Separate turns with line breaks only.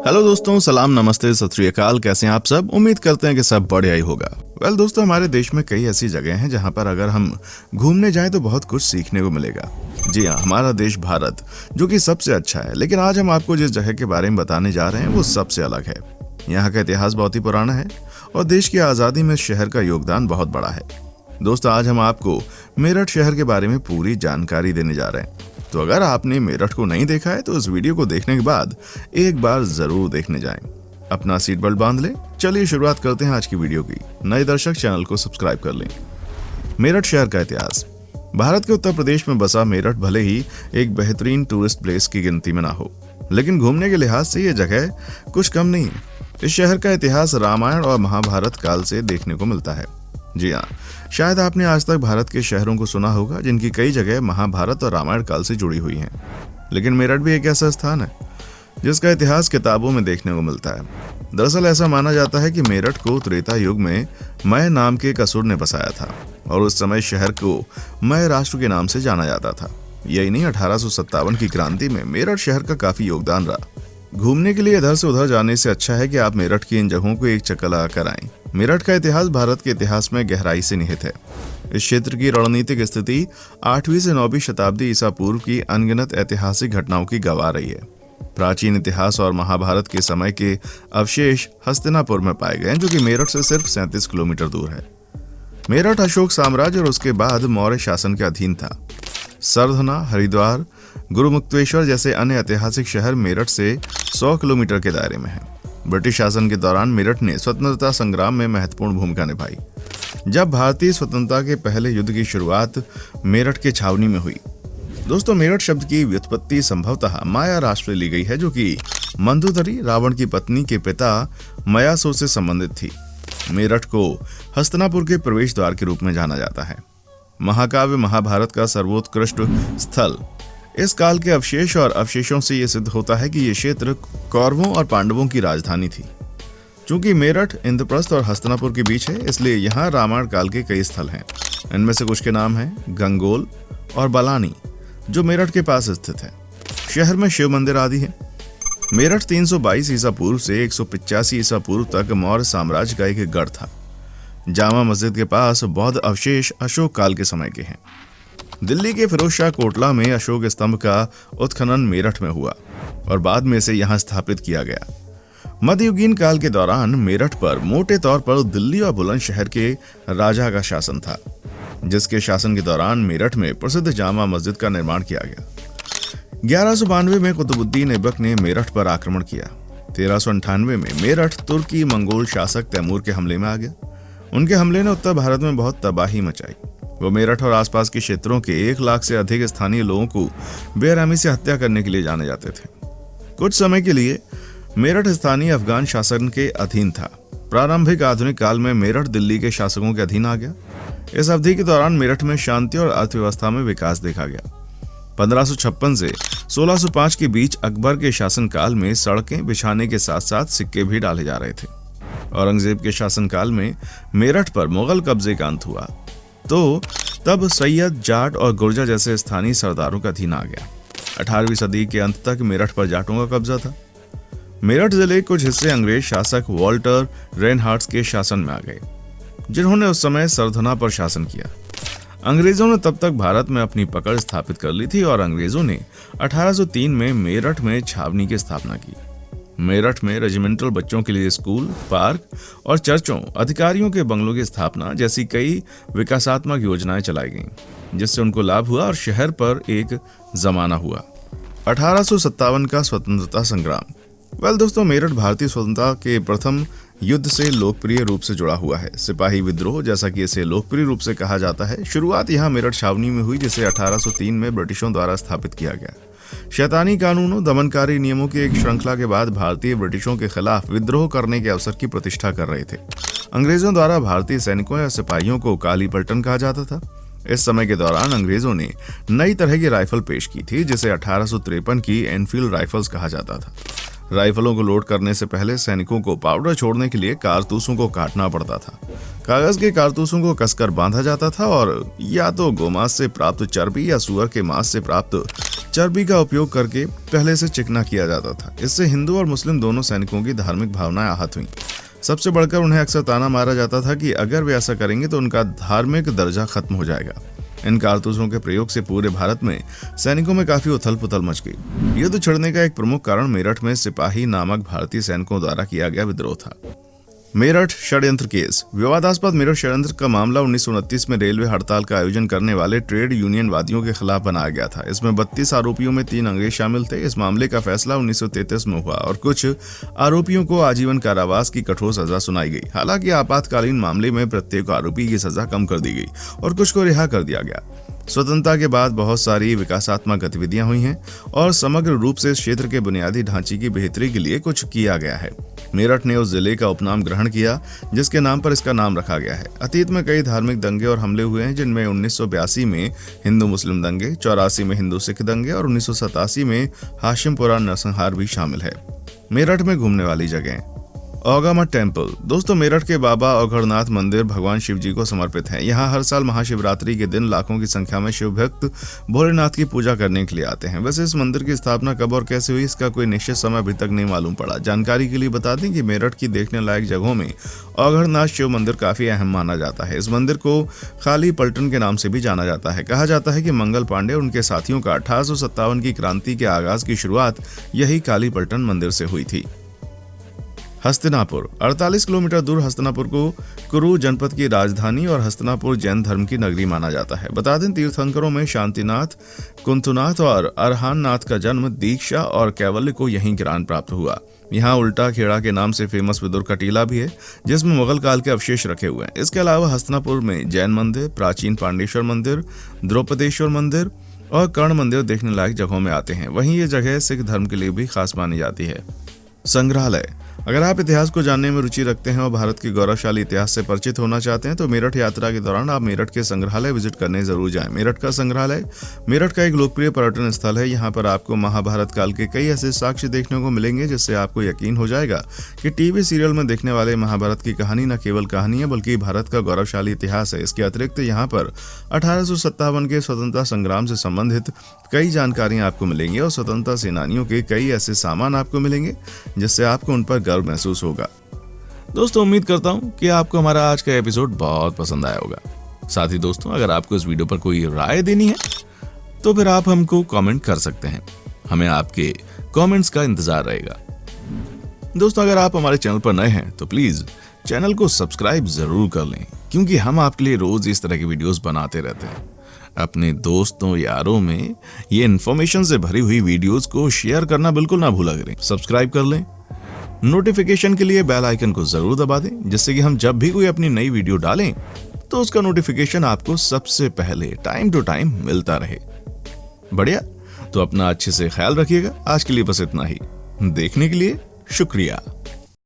Hello दोस्तों, सलाम, नमस्ते, सत श्री अकाल। कैसे हैं आप सब? उम्मीद करते हैं कि सब बढ़िया ही होगा। दोस्तों, हमारे देश में कई ऐसी जगह हैं जहां पर अगर हम घूमने जाएं तो बहुत कुछ सीखने को मिलेगा। जी हाँ, हमारा देश भारत जो कि सबसे अच्छा है, लेकिन आज हम आपको जिस जगह के बारे में बताने जा रहे हैं वो सबसे अलग है। यहाँ का इतिहास बहुत ही पुराना है और देश की आज़ादी में शहर का योगदान बहुत बड़ा है। दोस्तों, आज हम आपको मेरठ शहर के बारे में पूरी जानकारी देने जा रहे हैं। तो अगर आपने मेरठ को नहीं देखा है तो इस वीडियो को देखने के बाद एक बार जरूर देखने जाएं। अपना सीट बेल्ट बांध लें। चलिए शुरुआत करते हैं आज की वीडियो की। नए दर्शक चैनल को सब्सक्राइब कर लें। मेरठ शहर का इतिहास। भारत के उत्तर प्रदेश में बसा मेरठ भले ही एक बेहतरीन टूरिस्ट प्लेस की गिनती में ना हो, लेकिन घूमने के लिहाज से ये जगह कुछ कम नहीं है। इस शहर का इतिहास रामायण और महाभारत काल से देखने को मिलता है। जी हाँ, शायद आपने आज तक भारत के शहरों को सुना होगा जिनकी कई जगह महाभारत और रामायण काल से जुड़ी हुई हैं, लेकिन मेरठ भी एक ऐसा स्थान है जिसका इतिहास किताबों में देखने को मिलता है। दरअसल ऐसा माना जाता है कि मेरठ को त्रेता युग में मय नाम के एक असुर ने बसाया था और उस समय शहर को मय राष्ट्र के नाम से जाना जाता था। यही नहीं, 1857 की क्रांति में मेरठ शहर का काफी योगदान रहा। घूमने के लिए इधर से उधर जाने से अच्छा है कि आप मेरठ की इन जगहों को एक चक्कर लगा कर आएं। मेरठ का इतिहास भारत के इतिहास में गहराई से निहित है। इस क्षेत्र की रणनीतिक स्थिति 8वीं से 9वीं शताब्दी ईसा पूर्व की अनगिनत ऐतिहासिक घटनाओं की गवाह रही है। प्राचीन इतिहास और महाभारत के समय के अवशेष हस्तिनापुर में पाए गए, जो कि मेरठ से सिर्फ 37 किलोमीटर दूर है। मेरठ अशोक साम्राज्य और उसके बाद मौर्य शासन के अधीन था। सरधना, हरिद्वार, गुरुमुक्तेश्वर जैसे अन्य ऐतिहासिक शहर मेरठ से 100 किलोमीटर के दायरे में हैं। ब्रिटिश शासन के दौरान मेरठ ने स्वतंत्रता संग्राम में महत्वपूर्ण भूमिका निभाई। जब भारतीय स्वतंत्रता के पहले युद्ध की शुरुआत मेरठ के छावनी में हुई। दोस्तों, मेरठ शब्द की व्युत्पत्ति संभवतः माया राष्ट्र ली गई है, जो कि मंदोदरी, रावण की पत्नी के पिता मयासुर से संबंधित थी। मेरठ को हस्तिनापुर के प्रवेश द्वार के रूप में जाना जाता है। महाकाव्य महाभारत का सर्वोत्कृष्ट स्थल। इस काल के अवशेष और अवशेषों से यह सिद्ध होता है कि यह क्षेत्र कौरवों और पांडवों की राजधानी थी। चूंकि मेरठ इंद्रप्रस्थ और हस्तिनापुर के बीच है, इसलिए यहाँ रामायण काल के कई स्थल हैं। इनमें से कुछ के नाम हैं गंगोल और बलानी, जो मेरठ के पास स्थित है। शहर में शिव मंदिर आदि है। मेरठ 322 ईसा पूर्व से 185 ईसा पूर्व तक मौर्य साम्राज्य का एक गढ़ था। जामा मस्जिद के पास बौद्ध अवशेष अशोक काल के समय के हैं। दिल्ली के फिरोज शाह कोटला में अशोक स्तंभ का उत्खनन मेरठ में हुआ और बाद में इसे यहां स्थापित किया गया। मध्ययुगीन काल के दौरान मेरठ पर मोटे तौर पर दिल्ली और बुलंदशहर के राजा का शासन था, जिसके शासन के दौरान मेरठ में प्रसिद्ध जामा मस्जिद का निर्माण किया गया। 1192 में कुतुबुद्दीन ऐबक ने मेरठ पर आक्रमण किया। 1398 में मेरठ तुर्की मंगोल शासक तैमूर के हमले में आ गया। उनके हमले ने उत्तर भारत में बहुत तबाही मचाई। वो मेरठ और आसपास के क्षेत्रों के 1 लाख से अधिक स्थानीय लोगों को बेरहमी से हत्या करने के लिए जाने जाते थे। कुछ समय के लिए मेरठ स्थानीय अफगान शासन के अधीन था। प्रारंभिक आधुनिक काल में मेरठ दिल्ली के शासकों के अधीन आ गया। इस अवधि के दौरान मेरठ में शांति और अर्थव्यवस्था में विकास देखा गया। 1556 से 1605 के बीच अकबर के शासनकाल में सड़कें बिछाने के साथ साथ सिक्के भी डाले जा रहे थे। औरंगजेब के शासनकाल में मेरठ पर मुगल कब्जे का अंत हुआ, तो तब सैयद, जाट और गुर्जर जैसे स्थानीय सरदारों का अधीन आ गया। 18वीं सदी के अंत तक मेरठ पर जाटों का कब्जा था। मेरठ जिले के कुछ हिस्से अंग्रेज शासक वॉल्टर रेनहार्ड्स के शासन में आ गए, जिन्होंने उस समय सरधना पर शासन किया। अंग्रेजों ने तब तक भारत में अपनी पकड़ स्थापित कर ली थी और अंग्रेजों ने 1803 में मेरठ में छावनी की स्थापना की। मेरठ में रेजिमेंटल बच्चों के लिए स्कूल, पार्क और चर्चों, अधिकारियों के बंगलों की स्थापना जैसी कई विकासात्मक योजनाएं चलाई गईं, जिससे उनको लाभ हुआ और शहर पर एक जमाना हुआ। 1857 का स्वतंत्रता संग्राम। दोस्तों, मेरठ भारतीय स्वतंत्रता के प्रथम युद्ध से लोकप्रिय रूप से जुड़ा हुआ है। सिपाही विद्रोह, जैसा कि इसे लोकप्रिय रूप से कहा जाता है, शुरुआत यहाँ मेरठ छावनी में हुई, जिसे 1803 में ब्रिटिशों द्वारा स्थापित किया गया। शैतानी कानूनों, दमनकारी नियमों की एक श्रृंखला के बाद भारतीय ब्रिटिशों के खिलाफ विद्रोह करने के अवसर की प्रतिष्ठा कर रहे थे। अंग्रेजों द्वारा भारतीय सैनिकों या सिपाहियों को काली पलटन कहा जाता था। इस समय के दौरान अंग्रेजों ने नई तरह की राइफल पेश की थी, जिसे 1853 की एनफील्ड राइफल्स कहा जाता था। राइफलों को लोड करने से पहले सैनिकों को पाउडर छोड़ने के लिए कारतूसों को काटना पड़ता था। कागज के कारतूसों को कसकर बांधा जाता था और या तो गोमांस से प्राप्त चर्बी या सुअर के मांस से प्राप्त चर्बी का उपयोग करके पहले से चिकना किया जाता था। इससे हिंदू और मुस्लिम दोनों सैनिकों की धार्मिक भावनाएं आहत हुईं। सबसे बढ़कर उन्हें अक्सर ताना मारा जाता था कि अगर वे ऐसा करेंगे तो उनका धार्मिक दर्जा खत्म हो जाएगा। इन कारतूसों के प्रयोग से पूरे भारत में सैनिकों में काफी उथल पुथल मच गई। युद्ध छिड़ने का एक प्रमुख कारण मेरठ में सिपाही नामक भारतीय सैनिकों द्वारा किया गया विद्रोह था। मेरठ षड्यंत्र केस। विवादास्पद मेरठ षड्यंत्र का मामला 1929 में रेलवे हड़ताल का आयोजन करने वाले ट्रेड यूनियन वादियों के खिलाफ बनाया गया था। इसमें 32 आरोपियों में 3 अंग्रेज शामिल थे। इस मामले का फैसला 1933 में हुआ और कुछ आरोपियों को आजीवन कारावास की कठोर सजा सुनाई गई। हालांकि आपातकालीन मामले में प्रत्येक आरोपी की सजा कम कर दी गई और कुछ को रिहा कर दिया गया। स्वतंत्रता के बाद बहुत सारी विकासात्मक गतिविधियां हुई हैं और समग्र रूप से इस क्षेत्र के बुनियादी ढांचे की बेहतरी के लिए कुछ किया गया है। मेरठ ने उस जिले का उपनाम ग्रहण किया जिसके नाम पर इसका नाम रखा गया है। अतीत में कई धार्मिक दंगे और हमले हुए हैं, जिनमें 1982 में हिंदू मुस्लिम दंगे, 84 में हिंदू सिख दंगे और 1987 में हाशिमपुरा नरसंहार भी शामिल है। मेरठ में घूमने वाली जगह। औगामठ टेम्पल। दोस्तों, मेरठ के बाबा औघड़नाथ मंदिर भगवान शिव जी को समर्पित है। यहाँ हर साल महाशिवरात्रि के दिन लाखों की संख्या में शिव भक्त भोलेनाथ की पूजा करने के लिए आते हैं। वैसे इस मंदिर की स्थापना कब और कैसे हुई, इसका कोई निश्चित समय अभी तक नहीं मालूम पड़ा। जानकारी के लिए बता दें कि मेरठ की देखने लायक जगहों में औघड़नाथ शिव मंदिर काफी अहम माना जाता है। इस मंदिर को खाली पलटन के नाम से भी जाना जाता है। कहा जाता है कि मंगल पांडे और उनके साथियों का 1857 की क्रांति के आगाज की शुरुआत यही काली पलटन मंदिर से हुई थी। हस्तिनापुर। 48 किलोमीटर दूर हस्तिनापुर को कुरु जनपद की राजधानी और हस्तिनापुर जैन धर्म की नगरी माना जाता है। बता दें, तीर्थंकरों में शांतिनाथ, कुंथुनाथ और अरहान नाथ का जन्म, दीक्षा और कैवल्य को यहीं ज्ञान प्राप्त हुआ। यहाँ उल्टा खेड़ा के नाम से फेमस विदुर का टीला भी है जिसमें मुगल काल के अवशेष रखे हुए हैं। इसके अलावा हस्तिनापुर में जैन मंदिर, प्राचीन पांडेश्वर मंदिर, द्रौपदेश्वर मंदिर और कर्ण मंदिर देखने लायक जगहों में आते हैं। वहीं ये जगह सिख धर्म के लिए भी खास मानी जाती है। संग्रहालय। अगर आप इतिहास को जानने में रुचि रखते हैं और भारत के गौरवशाली इतिहास से परिचित होना चाहते हैं तो मेरठ यात्रा के दौरान आप मेरठ के संग्रहालय विजिट करने जरूर जाएं। मेरठ का संग्रहालय मेरठ का एक लोकप्रिय पर्यटन स्थल है। यहाँ पर आपको महाभारत काल के कई ऐसे साक्ष्य देखने को मिलेंगे जिससे आपको यकीन हो जाएगा कि टीवी सीरियल में देखने वाले महाभारत की कहानी न केवल कहानी है बल्कि भारत का गौरवशाली इतिहास है। इसके अतिरिक्त यहाँ पर 1857 के स्वतंत्रता संग्राम से संबंधित कई जानकारियां आपको मिलेंगी और स्वतंत्रता सेनानियों के कई ऐसे सामान आपको मिलेंगे जिससे आपको उन पर गर्व महसूस होगा। दोस्तों, उम्मीद करता हूं कि आपको हमारा आज का एपिसोड बहुत पसंद आया होगा। साथ ही दोस्तों, अगर आपको इस वीडियो पर कोई राय देनी है तो फिर आप हमको कमेंट कर सकते हैं। हमें आपके कमेंट्स का इंतजार रहेगा। दोस्तों, अगर आप हमारे चैनल पर नए हैं तो प्लीज चैनल को सब्सक्राइब जरूर कर लें, क्योंकि हम आपके लिए रोज इस तरह की वीडियोस बनाते रहते हैं। अपने दोस्तों यारों में ये इन्फॉर्मेशन से भरी हुई वीडियोस को शेयर करना बिल्कुल ना भूला करें। सब्सक्राइब कर लें। नोटिफिकेशन के लिए बेल आइकन को जरूर दबा दें, जिससे कि हम जब भी कोई अपनी नई वीडियो डालें तो उसका नोटिफिकेशन आपको सबसे पहले टाइम टू टाइम मिलता रहे। बढ़िया, तो अपना अच्छे से ख्याल रखिएगा। आज के लिए बस इतना ही। देखने के लिए शुक्रिया।